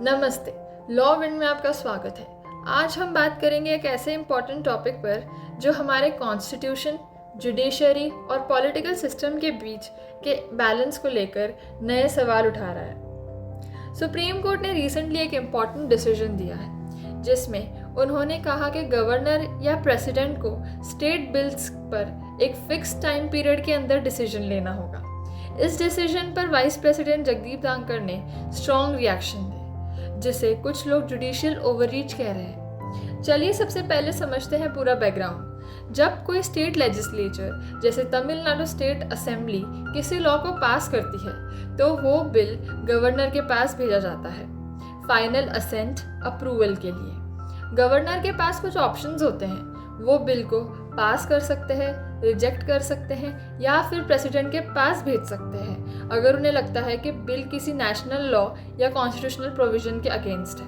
नमस्ते, law wind में आपका स्वागत है। आज हम बात करेंगे एक ऐसे इम्पॉर्टेंट टॉपिक पर जो हमारे कॉन्स्टिट्यूशन, जुडिशरी और पॉलिटिकल सिस्टम के बीच के बैलेंस को लेकर नए सवाल उठा रहा है। सुप्रीम कोर्ट ने रिसेंटली एक इम्पॉर्टेंट डिसीजन दिया है जिसमें उन्होंने कहा कि गवर्नर या प्रेसिडेंट को स्टेट बिल्स पर एक फिक्स टाइम पीरियड के अंदर डिसीजन लेना होगा। इस डिसीजन पर वाइस प्रेसिडेंट जगदीप धनखड़ ने स्ट्रॉन्ग रिएक्शन दिया, जिसे कुछ लोग जुडिशियल ओवररीच कह रहे हैं। चलिए सबसे पहले समझते हैं पूरा बैकग्राउंड। जब कोई स्टेट लेजिस्लेचर जैसे तमिलनाडु स्टेट असेंबली किसी लॉ को पास करती है तो वो बिल गवर्नर के पास भेजा जाता है फाइनल असेंट अप्रूवल के लिए। गवर्नर के पास कुछ ऑप्शंस होते हैं, वो बिल को पास कर सकते हैं, रिजेक्ट कर सकते हैं या फिर प्रेसिडेंट के पास भेज सकते हैं अगर उन्हें लगता है कि बिल किसी नेशनल लॉ या कॉन्स्टिट्यूशनल प्रोविजन के अगेंस्ट है।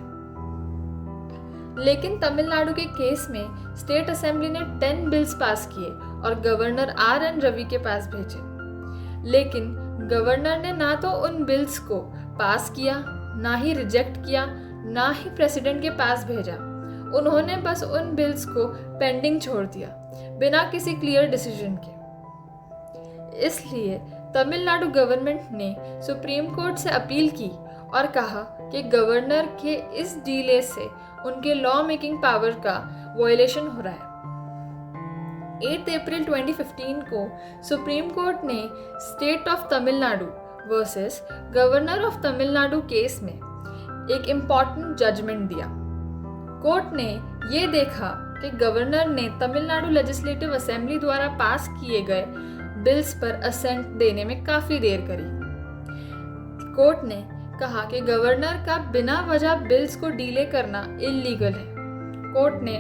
लेकिन तमिलनाडु के केस में स्टेट असेंबली ने 10 बिल्स पास किए और गवर्नर RN रवि के पास भेजे। लेकिन गवर्नर ने ना तो उन बिल्स को पास किया, ना ही रिजेक्ट किया, ना ही प्रेसिडेंट के पास भेजा। उन्होंने बस उन बिल्स को पेंडिंग छोड़ दिया बिना किसी क्लियर डिसीजन के। इसलिए तमिलनाडु गवर्नमेंट ने सुप्रीम कोर्ट से अपील की और कहा कि गवर्नर के इस डिले से उनके लॉ मेकिंग पावर का वायलेशन हो रहा है। 8 अप्रैल 2015 को सुप्रीम कोर्ट ने state of Tamil Nadu versus governor of Tamil Nadu case में एक इम्पॉर्टेंट जजमेंट दिया। कोर्ट ने ये देखा कि गवर्नर ने तमिलनाडु लेजिस्लेटिव असेंबली द्वारा पास किए गए बिल्स पर असेंट देने में काफ़ी देर करी। कोर्ट ने कहा कि गवर्नर का बिना वजह बिल्स को डिले करना इल्लीगल है। कोर्ट ने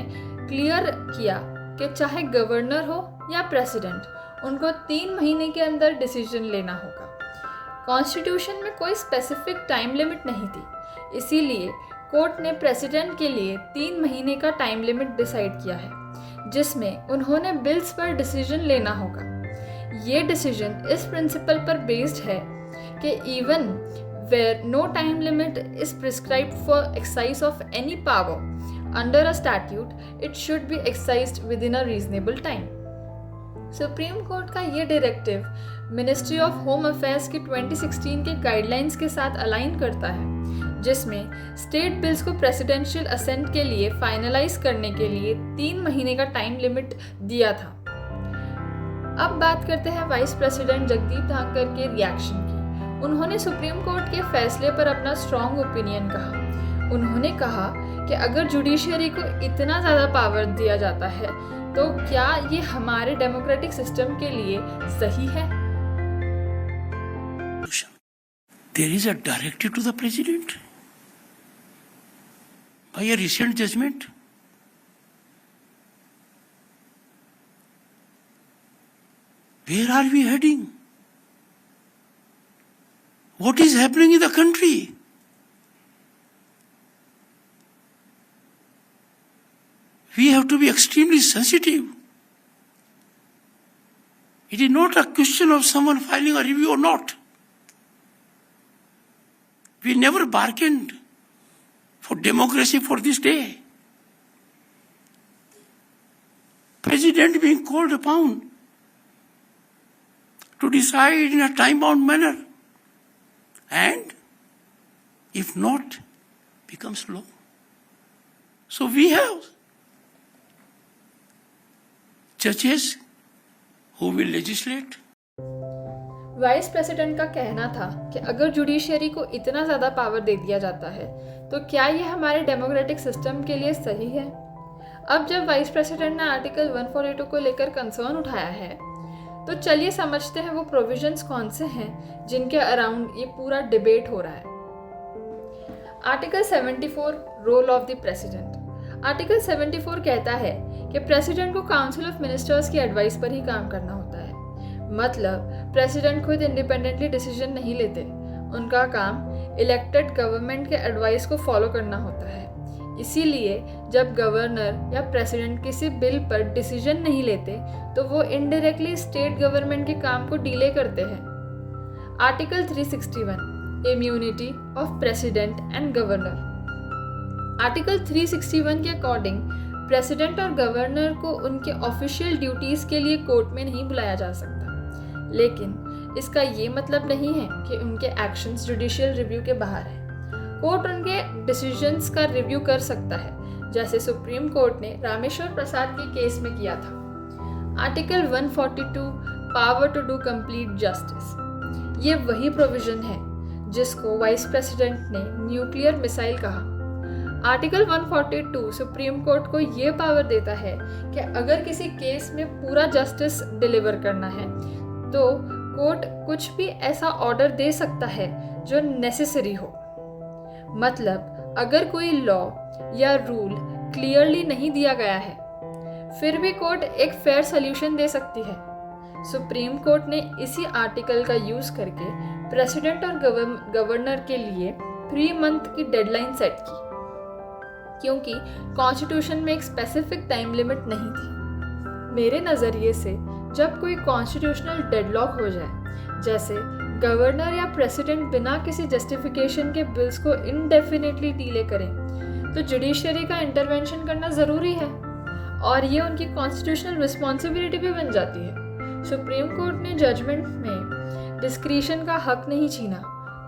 क्लियर किया कि चाहे गवर्नर हो या प्रेसिडेंट, उनको 3 महीने के अंदर डिसीजन लेना होगा। कॉन्स्टिट्यूशन में कोई स्पेसिफिक टाइम लिमिट नहीं थी, इसीलिए कोर्ट ने प्रेसिडेंट के लिए 3 महीने का टाइम लिमिट डिसाइड किया है जिसमें उन्होंने बिल्स पर डिसीजन लेना होगा। ये डिसीजन इस प्रिंसिपल पर बेस्ड है कि even where no time limit is prescribed for exercise of any power under a statute, it should be exercised within a reasonable time. Supreme Court का ये directive Ministry of Home Affairs के 2016 के guidelines के साथ align करता है जिसमें state bills को प्रेसिडेंशियल असेंट के लिए फाइनलाइज करने के लिए 3 महीने का टाइम लिमिट दिया था। अब बात करते हैं वाइस प्रेसिडेंट जगदीप धनखड़ के रिएक्शन की। उन्होंने सुप्रीम कोर्ट के फैसले पर अपना स्ट्रॉन्ग ओपिनियन कहा। उन्होंने कहा कि अगर जुडिशरी को इतना ज़्यादा पावर दिया जाता है तो क्या ये हमारे डेमोक्रेटिक सिस्टम के लिए सही है? There is a directive to the president by a recent judgment. Where are we heading? What is happening in the country? We have to be extremely sensitive. It is not a question of someone filing a review or not. We never bargained for democracy for this day. President being called upon to decide in a time-bound manner, and if not, becomes law. So we have judges who will legislate. Vice president का कहना था कि अगर judiciary को इतना ज़्यादा power दे दिया जाता है तो क्या ये हमारे डेमोक्रेटिक सिस्टम के लिए सही है? अब जब वाइस प्रेसिडेंट ने आर्टिकल 1482 को लेकर कंसर्न उठाया है तो चलिए समझते हैं वो प्रोविजंस कौन से हैं जिनके अराउंड ये पूरा डिबेट हो रहा है। Article 74 role of the president. Article 74 कहता है कि प्रेसिडेंट को काउंसिल ऑफ मिनिस्टर्स की एडवाइस पर ही काम करना होता है। मतलब प्रेसिडेंट खुद इंडिपेंडेंटली डिसीजन नहीं लेते, उनका काम इलेक्टेड गवर्नमेंट के एडवाइस को फॉलो करना होता है। इसीलिए जब गवर्नर या प्रेसिडेंट किसी बिल पर डिसीजन नहीं लेते तो वो इनडायरेक्टली स्टेट गवर्नमेंट के काम को डिले करते हैं। Article 361 immunity of president and governor. Article 361 के अकॉर्डिंग प्रेसिडेंट और गवर्नर को उनके ऑफिशियल ड्यूटीज़ के लिए कोर्ट में नहीं बुलाया जा सकता, लेकिन इसका ये मतलब नहीं है कि उनके एक्शंस जुडिशियल रिव्यू के बाहर हैं। कोर्ट उनके डिसीजंस का रिव्यू कर सकता है, जैसे सुप्रीम कोर्ट ने रामेश्वर प्रसाद के केस में किया था। Article 142 power to do complete justice, ये वही प्रोविजन है जिसको वाइस प्रेसिडेंट ने न्यूक्लियर मिसाइल कहा। आर्टिकल 142 सुप्रीम कोर्ट को ये पावर देता है कि अगर किसी केस में पूरा जस्टिस डिलीवर करना है तो कोर्ट कुछ भी ऐसा ऑर्डर दे सकता है जो नेसेसरी हो। मतलब अगर कोई लॉ या रूल क्लियरली नहीं दिया गया है, फिर भी कोर्ट एक फेयर सॉल्यूशन दे सकती है। सुप्रीम कोर्ट ने इसी आर्टिकल का यूज करके प्रेसिडेंट और गवर्नर के लिए 3 मंथ की डेडलाइन सेट की, क्योंकि कॉन्स्टिट्यूशन में एक स्पेसिफिक टाइम लिमिट नहीं थी। मेरे नज़रिए से जब कोई कॉन्स्टिट्यूशनल डेडलॉक हो जाए, जैसे गवर्नर या प्रेसिडेंट बिना किसी जस्टिफिकेशन के बिल्स को इनडेफिनेटली डिले करें, तो जुडिशरी का इंटरवेंशन करना ज़रूरी है और ये उनकी कॉन्स्टिट्यूशनल रिस्पॉन्सिबिलिटी भी बन जाती है। सुप्रीम कोर्ट ने जजमेंट में डिस्क्रिशन का हक नहीं छीना,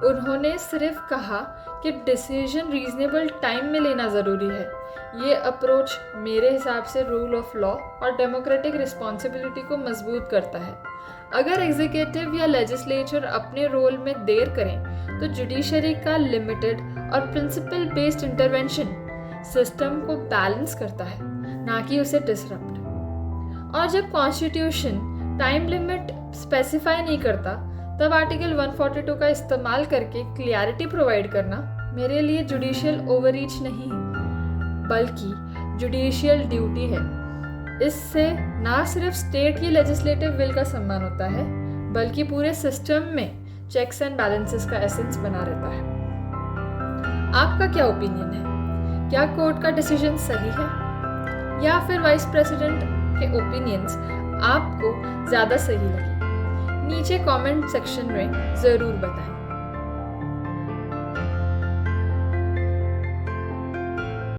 उन्होंने सिर्फ कहा कि डिसीजन रीजनेबल टाइम में लेना ज़रूरी है। ये अप्रोच मेरे हिसाब से रूल ऑफ लॉ और डेमोक्रेटिक रिस्पॉन्सिबिलिटी को मजबूत करता है। अगर एग्जीक्यूटिव या लेजिस्लेचर अपने रोल में देर करें तो जुडिशरी का लिमिटेड और प्रिंसिपल बेस्ड इंटरवेंशन सिस्टम को बैलेंस करता है, ना कि उसे डिसरप्ट। और जब कॉन्स्टिट्यूशन टाइम लिमिट स्पेसिफाई नहीं करता, तब आर्टिकल 142 का इस्तेमाल करके क्लियरिटी प्रोवाइड करना मेरे लिए जुडिशियल ओवररीच नहीं बल्कि जुडिशियल ड्यूटी है। इससे ना सिर्फ स्टेट की लेजिस्लेटिव विल का सम्मान होता है, बल्कि पूरे सिस्टम में चेक्स एंड बैलेंसेस का एसेंस बना रहता है। आपका क्या ओपिनियन है? क्या कोर्ट का डिसीजन सही है या फिर वाइस प्रेसिडेंट के ओपिनियंस आपको ज़्यादा सही लगे? नीचे कमेंट सेक्शन में ज़रूर बताएं।